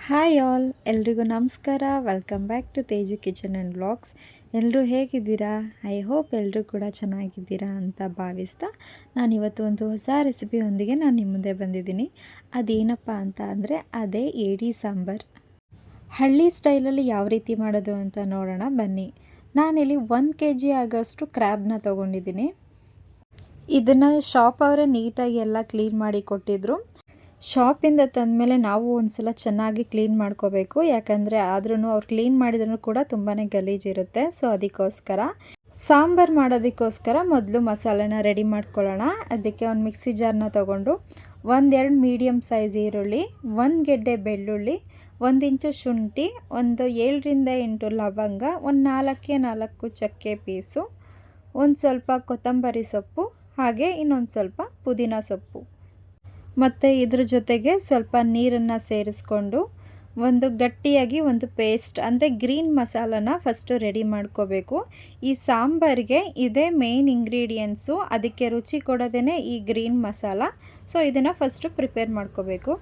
Hi all, ಎಲ್ರಿಗೂ ನಮಸ್ಕಾರ. Welcome back to Teju kitchen and vlogs. ಎಲ್ಲರೂ ಹೇಗಿದ್ದೀರಾ? ಐ ಹೋಪ್ ಎಲ್ಲರೂ ಕೂಡ ಚೆನ್ನಾಗಿದ್ದೀರಾ ಅಂತ ಭಾವಿಸ್ತಾ ನಾನಿವತ್ತು ಒಂದು ಹೊಸ ರೆಸಿಪಿಯೊಂದಿಗೆ ನಿಮ್ಮ ಮುಂದೆ ಬಂದಿದ್ದೀನಿ. ಅದೇನಪ್ಪ ಅಂತ ಅಂದರೆ ಅದೇ ಏಡಿ ಸಾಂಬಾರ್. ಹಳ್ಳಿ ಸ್ಟೈಲಲ್ಲಿ ಯಾವ ರೀತಿ ಮಾಡೋದು ಅಂತ ನೋಡೋಣ ಬನ್ನಿ. ನಾನಿಲ್ಲಿ 1 kg ಆಗೋಷ್ಟು ಕ್ರ್ಯಾಬ್ನ ತೊಗೊಂಡಿದ್ದೀನಿ. ಇದನ್ನು ಶಾಪ್ ಅವರೇ ನೀಟಾಗಿ ಎಲ್ಲ ಕ್ಲೀನ್ ಮಾಡಿ ಕೊಟ್ಟಿದ್ರು. ಶಾಪಿಂದ ತಂದಮೇಲೆ ನಾವು ಒಂದು ಸಲ ಚೆನ್ನಾಗಿ ಕ್ಲೀನ್ ಮಾಡ್ಕೋಬೇಕು, ಯಾಕಂದರೆ ಆದ್ರೂ ಅವ್ರು ಕ್ಲೀನ್ ಮಾಡಿದ್ರೂ ಕೂಡ ತುಂಬಾ ಗಲೀಜಿರುತ್ತೆ. ಸೊ ಅದಕ್ಕೋಸ್ಕರ ಸಾಂಬಾರು ಮಾಡೋದಕ್ಕೋಸ್ಕರ ಮೊದಲು ಮಸಾಲೆನ ರೆಡಿ ಮಾಡ್ಕೊಳ್ಳೋಣ. ಅದಕ್ಕೆ ಒಂದು ಮಿಕ್ಸಿ ಜಾರ್ನ ತೊಗೊಂಡು 1-2 ಮೀಡಿಯಮ್ ಸೈಜ್ ಈರುಳ್ಳಿ, 1 ಗೆಡ್ಡೆ ಬೆಳ್ಳುಳ್ಳಿ, 1 ಇಂಚು ಶುಂಠಿ, ಒಂದು 7-8 ಲವಂಗ, ಒಂದು 4 ಚಕ್ಕೆ ಪೀಸು, ಒಂದು ಸ್ವಲ್ಪ ಕೊತ್ತಂಬರಿ ಸೊಪ್ಪು, ಹಾಗೆ ಇನ್ನೊಂದು ಸ್ವಲ್ಪ ಪುದೀನ ಸೊಪ್ಪು ಮತ್ತು ಇದ್ರ ಜೊತೆಗೆ ಸ್ವಲ್ಪ ನೀರನ್ನು ಸೇರಿಸ್ಕೊಂಡು ಒಂದು ಗಟ್ಟಿಯಾಗಿ ಒಂದು ಪೇಸ್ಟ್ ಅಂದರೆ ಗ್ರೀನ್ ಮಸಾಲನ ಫಸ್ಟು ರೆಡಿ ಮಾಡ್ಕೋಬೇಕು. ಈ ಸಾಂಬಾರಿಗೆ ಇದೇ ಮೇನ್ ಇಂಗ್ರೀಡಿಯೆಂಟ್ಸು, ಅದಕ್ಕೆ ರುಚಿ ಕೊಡೋದೇ ಈ ಗ್ರೀನ್ ಮಸಾಲ. ಸೊ ಇದನ್ನು ಫಸ್ಟು ಪ್ರಿಪೇರ್ ಮಾಡ್ಕೋಬೇಕು.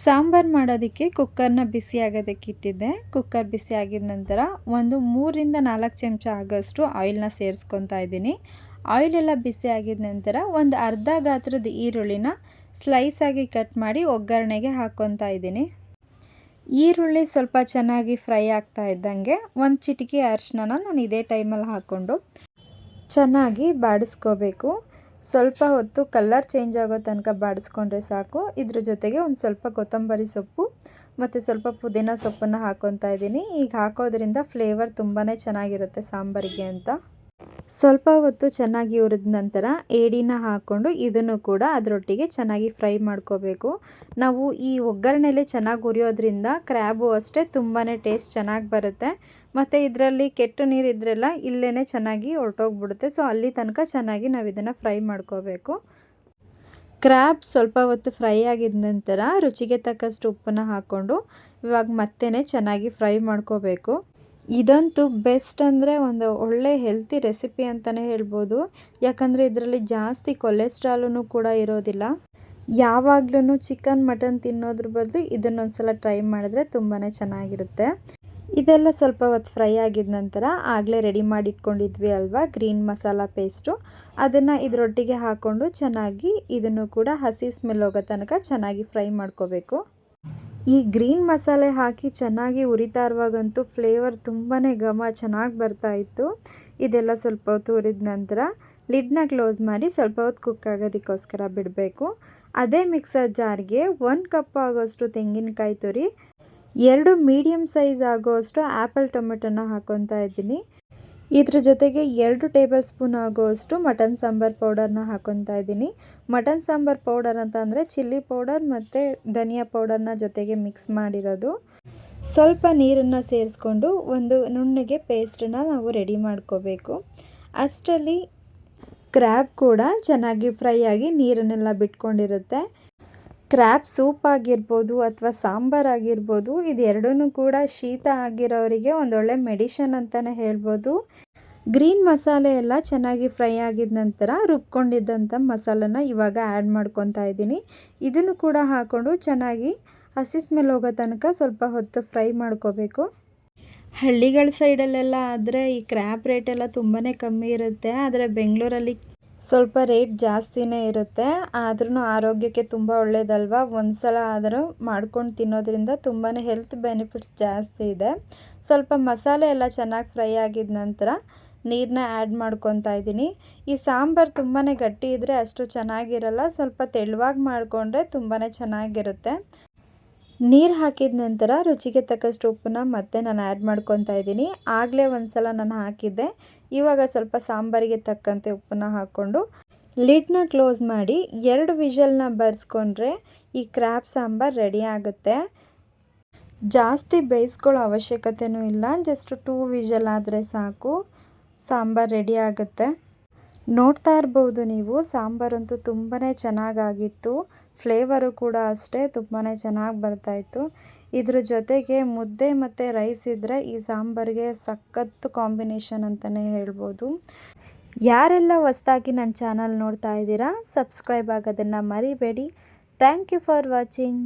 ಸಾಂಬಾರು ಮಾಡೋದಕ್ಕೆ ಕುಕ್ಕರ್ನ ಬಿಸಿ ಆಗೋದಕ್ಕೆ ಇಟ್ಟಿದ್ದೆ. ಕುಕ್ಕರ್ ಬಿಸಿ ಆಗಿದ ನಂತರ ಒಂದು 3-4 ಚಮಚ ಆಗೋಷ್ಟು ಆಯಿಲ್ನ ಸೇರಿಸ್ಕೊತಾ ಇದ್ದೀನಿ. ಆಯಿಲೆಲ್ಲ ಬಿಸಿ ಆಗಿದ ನಂತರ ಒಂದು ಅರ್ಧ ಗಾತ್ರದ ಈರುಳ್ಳಿನ ಸ್ಲೈಸಾಗಿ ಕಟ್ ಮಾಡಿ ಒಗ್ಗರಣೆಗೆ ಹಾಕ್ಕೊತಾ ಇದ್ದೀನಿ. ಈರುಳ್ಳಿ ಸ್ವಲ್ಪ ಚೆನ್ನಾಗಿ ಫ್ರೈ ಆಗ್ತಾ ಇದ್ದಂಗೆ ಒಂದು ಚಿಟಿಕೆ ಅರಿಶಿನ ನಾನು ಇದೇ ಟೈಮಲ್ಲಿ ಹಾಕ್ಕೊಂಡು ಚೆನ್ನಾಗಿ ಬಾಡಿಸ್ಕೋಬೇಕು. ಸ್ವಲ್ಪ ಹೊತ್ತು ಕಲರ್ ಚೇಂಜ್ ಆಗೋ ತನಕ ಬಾಡಿಸ್ಕೊಂಡ್ರೆ ಸಾಕು. ಇದ್ರ ಜೊತೆಗೆ ಒಂದು ಸ್ವಲ್ಪ ಕೊತ್ತಂಬರಿ ಸೊಪ್ಪು ಮತ್ತು ಸ್ವಲ್ಪ ಪುದೀನ ಸೊಪ್ಪನ್ನು ಹಾಕ್ಕೊತಾ ಇದ್ದೀನಿ. ಈಗ ಹಾಕೋದ್ರಿಂದ ಫ್ಲೇವರ್ ತುಂಬಾ ಚೆನ್ನಾಗಿರುತ್ತೆ ಸಾಂಬಾರಿಗೆ ಅಂತ. ಸ್ವಲ್ಪ ಹೊತ್ತು ಚೆನ್ನಾಗಿ ಹುರಿದ ನಂತರ ಏಡಿನ ಹಾಕ್ಕೊಂಡು ಇದನ್ನು ಕೂಡ ಅದರೊಟ್ಟಿಗೆ ಚೆನ್ನಾಗಿ ಫ್ರೈ ಮಾಡ್ಕೋಬೇಕು. ನಾವು ಈ ಒಗ್ಗರಣೆಯಲ್ಲಿ ಚೆನ್ನಾಗಿ ಹುರಿಯೋದ್ರಿಂದ ಕ್ರ್ಯಾಬು ಅಷ್ಟೇ ತುಂಬಾ ಟೇಸ್ಟ್ ಚೆನ್ನಾಗಿ ಬರುತ್ತೆ. ಮತ್ತು ಇದರಲ್ಲಿ ಕೆಟ್ಟು ನೀರಿದ್ರೆಲ್ಲ ಇಲ್ಲೇ ಚೆನ್ನಾಗಿ ಹೊರಟೋಗ್ಬಿಡುತ್ತೆ. ಸೊ ಅಲ್ಲಿ ತನಕ ಚೆನ್ನಾಗಿ ನಾವು ಇದನ್ನು ಫ್ರೈ ಮಾಡ್ಕೋಬೇಕು. ಕ್ರ್ಯಾಬ್ ಸ್ವಲ್ಪ ಹೊತ್ತು ಫ್ರೈ ಆಗಿದ ನಂತರ ರುಚಿಗೆ ತಕ್ಕಷ್ಟು ಉಪ್ಪನ್ನು ಹಾಕ್ಕೊಂಡು ಇವಾಗ ಮತ್ತೆ ಚೆನ್ನಾಗಿ ಫ್ರೈ ಮಾಡ್ಕೋಬೇಕು. ಇದಂತೂ ಬೆಸ್ಟ್ ಅಂದರೆ ಒಂದು ಒಳ್ಳೆ ಹೆಲ್ತಿ ರೆಸಿಪಿ ಅಂತಲೇ ಹೇಳ್ಬೋದು. ಯಾಕಂದರೆ ಇದರಲ್ಲಿ ಜಾಸ್ತಿ ಕೊಲೆಸ್ಟ್ರಾಲೂ ಕೂಡ ಇರೋದಿಲ್ಲ. ಯಾವಾಗಲೂ ಚಿಕನ್ ಮಟನ್ ತಿನ್ನೋದ್ರ ಬದಲು ಇದನ್ನೊಂದ್ಸಲ ಟ್ರೈ ಮಾಡಿದ್ರೆ ತುಂಬಾ ಚೆನ್ನಾಗಿರುತ್ತೆ. ಇದೆಲ್ಲ ಸ್ವಲ್ಪ ಹೊತ್ತು ಫ್ರೈ ಆಗಿದ ನಂತರ ಆಗಲೇ ರೆಡಿ ಮಾಡಿ ಇಟ್ಕೊಂಡಿದ್ವಿ ಅಲ್ವಾ ಗ್ರೀನ್ ಮಸಾಲ ಪೇಸ್ಟು, ಅದನ್ನು ಇದರೊಟ್ಟಿಗೆ ಹಾಕ್ಕೊಂಡು ಚೆನ್ನಾಗಿ ಇದನ್ನು ಕೂಡ ಹಸಿ ಸ್ಮೆಲ್ ಹೋಗೋ ತನಕ ಚೆನ್ನಾಗಿ ಫ್ರೈ ಮಾಡ್ಕೋಬೇಕು. ಈ ಗ್ರೀನ್ ಮಸಾಲೆ ಹಾಕಿ ಚೆನ್ನಾಗಿ ಹುರಿತಾ ಇರುವಾಗಂತೂ ಫ್ಲೇವರ್ ತುಂಬಾ ಚೆನ್ನಾಗಿ ಬರ್ತಾಯಿತ್ತು. ಇದೆಲ್ಲ ಸ್ವಲ್ಪ ಹೊತ್ತು ಹುರಿದ ನಂತರ ಲಿಡ್ನ ಕ್ಲೋಸ್ ಮಾಡಿ ಸ್ವಲ್ಪ ಹೊತ್ತು ಕುಕ್ ಆಗೋದಕ್ಕೋಸ್ಕರ ಬಿಡಬೇಕು. ಅದೇ ಮಿಕ್ಸರ್ ಜಾರ್ಗೆ 1 ಕಪ್ ಆಗೋಷ್ಟು ತೆಂಗಿನಕಾಯಿ ತುರಿ, 2 ಮೀಡಿಯಮ್ ಸೈಜ್ ಆಗೋಷ್ಟು ಆ್ಯಪಲ್ ಟೊಮೆಟೊನ ಹಾಕ್ಕೊತಾ ಇದ್ದೀನಿ. ಇದ್ರ ಜೊತೆಗೆ 2 ಟೇಬಲ್ ಸ್ಪೂನ್ ಆಗೋಷ್ಟು ಮಟನ್ ಸಾಂಬಾರು ಪೌಡರ್ನ ಹಾಕ್ಕೊತಾ ಇದ್ದೀನಿ. ಮಟನ್ ಸಾಂಬಾರು ಪೌಡರ್ ಅಂತ ಅಂದರೆ ಚಿಲ್ಲಿ ಪೌಡರ್ ಮತ್ತು ಧನಿಯಾ ಪೌಡರ್ನ ಜೊತೆಗೆ ಮಿಕ್ಸ್ ಮಾಡಿರೋದು. ಸ್ವಲ್ಪ ನೀರನ್ನು ಸೇರಿಸ್ಕೊಂಡು ಒಂದು ನುಣ್ಣಗೆ ಪೇಸ್ಟನ್ನು ನಾವು ರೆಡಿ ಮಾಡ್ಕೋಬೇಕು. ಅಷ್ಟರಲ್ಲಿ ಕ್ರ್ಯಾಬ್ ಕೂಡ ಚೆನ್ನಾಗಿ ಫ್ರೈ ಆಗಿ ನೀರನ್ನೆಲ್ಲ ಬಿಟ್ಕೊಂಡಿರುತ್ತೆ. ಕ್ರ್ಯಾಬ್ ಸೂಪ್ ಆಗಿರ್ಬೋದು ಅಥವಾ ಸಾಂಬಾರು ಆಗಿರ್ಬೋದು, ಇದು ಎರಡೂ ಕೂಡ ಶೀತ ಆಗಿರೋರಿಗೆ ಒಂದೊಳ್ಳೆ ಮೆಡಿಷನ್ ಅಂತಲೇ ಹೇಳ್ಬೋದು. ಗ್ರೀನ್ ಮಸಾಲೆ ಎಲ್ಲ ಚೆನ್ನಾಗಿ ಫ್ರೈ ಆಗಿದ ನಂತರ ರುಬ್ಕೊಂಡಿದ್ದಂಥ ಮಸಾಲನ ಇವಾಗ ಆ್ಯಡ್ ಮಾಡ್ಕೊತಾ ಇದ್ದೀನಿ. ಇದನ್ನು ಕೂಡ ಹಾಕ್ಕೊಂಡು ಚೆನ್ನಾಗಿ ಹಸಿ ಸ್ಮೆಲ್ ಹೋಗೋ ತನಕ ಸ್ವಲ್ಪ ಹೊತ್ತು ಫ್ರೈ ಮಾಡ್ಕೋಬೇಕು. ಹಳ್ಳಿಗಳ ಸೈಡಲ್ಲೆಲ್ಲ ಆದರೆ ಈ ಕ್ರ್ಯಾಬ್ ರೇಟೆಲ್ಲ ತುಂಬಾ ಕಮ್ಮಿ ಇರುತ್ತೆ. ಆದರೆ ಬೆಂಗಳೂರಲ್ಲಿ ಸ್ವಲ್ಪ ರೇಟ್ ಜಾಸ್ತಿನೇ ಇರುತ್ತೆ. ಆದ್ರೂ ಆರೋಗ್ಯಕ್ಕೆ ತುಂಬ ಒಳ್ಳೆಯದಲ್ವ. ಒಂದು ಸಲ ಆದರೂ ಮಾಡ್ಕೊಂಡು ತಿನ್ನೋದ್ರಿಂದ ತುಂಬಾ ಹೆಲ್ತ್ ಬೆನಿಫಿಟ್ಸ್ ಜಾಸ್ತಿ ಇದೆ. ಸ್ವಲ್ಪ ಮಸಾಲೆ ಎಲ್ಲ ಚೆನ್ನಾಗಿ ಫ್ರೈ ಆಗಿದ ನಂತರ ನೀರನ್ನ ಆ್ಯಡ್ ಮಾಡ್ಕೊತಾ ಇದ್ದೀನಿ. ಈ ಸಾಂಬಾರು ತುಂಬಾ ಗಟ್ಟಿ ಇದ್ದರೆ ಅಷ್ಟು ಚೆನ್ನಾಗಿರಲ್ಲ. ಸ್ವಲ್ಪ ತೆಳುವಾಗಿ ಮಾಡಿಕೊಂಡ್ರೆ ತುಂಬಾ ಚೆನ್ನಾಗಿರುತ್ತೆ. ನೀರು ಹಾಕಿದ ನಂತರ ರುಚಿಗೆ ತಕ್ಕಷ್ಟು ಉಪ್ಪನ್ನ ಮತ್ತೆ ನಾನು ಆ್ಯಡ್ ಮಾಡ್ಕೊತಾ ಇದ್ದೀನಿ. ಆಗಲೇ ಒಂದು ಸಲ ನಾನು ಹಾಕಿದ್ದೆ. ಇವಾಗ ಸ್ವಲ್ಪ ಸಾಂಬಾರಿಗೆ ತಕ್ಕಂತೆ ಉಪ್ಪನ್ನ ಹಾಕ್ಕೊಂಡು ಲಿಡ್ನ ಕ್ಲೋಸ್ ಮಾಡಿ 2 ವಿಷಲ್ನ ಬರೆಸ್ಕೊಂಡ್ರೆ ಈ ಕ್ರ್ಯಾಬ್ ಸಾಂಬಾರು ರೆಡಿ ಆಗುತ್ತೆ. ಜಾಸ್ತಿ ಬೇಯಿಸ್ಕೊಳ್ಳೋ ಅವಶ್ಯಕತೆಯೂ ಇಲ್ಲ. ಜಸ್ಟ್ 2 ವಿಷಲ್ ಆದರೆ ಸಾಕು, ಸಾಂಬಾರು ರೆಡಿ ಆಗುತ್ತೆ. ನೋಡ್ತಾ ಇರ್ಬೋದು ನೀವು, ಸಾಂಬಾರಂತೂ ತುಂಬಾ ಚೆನ್ನಾಗಾಗಿತ್ತು. ಫ್ಲೇವರು ಕೂಡ ಅಷ್ಟೇ ತುಂಬಾ ಚೆನ್ನಾಗಿ ಬರ್ತಾಯಿತ್ತು. ಇದ್ರ ಜೊತೆಗೆ ಮುದ್ದೆ ಮತ್ತು ರೈಸ್ ಇದ್ದರೆ ಈ ಸಾಂಬಾರಿಗೆ ಸಖತ್ತು ಕಾಂಬಿನೇಷನ್ ಅಂತಲೇ ಹೇಳ್ಬೋದು. ಯಾರೆಲ್ಲ ಹೊಸದಾಗಿ ನನ್ನ ಚಾನಲ್ ನೋಡ್ತಾ ಇದ್ದೀರಾ, ಸಬ್ಸ್ಕ್ರೈಬ್ ಆಗೋದನ್ನು ಮರಿಬೇಡಿ. Thank you for watching.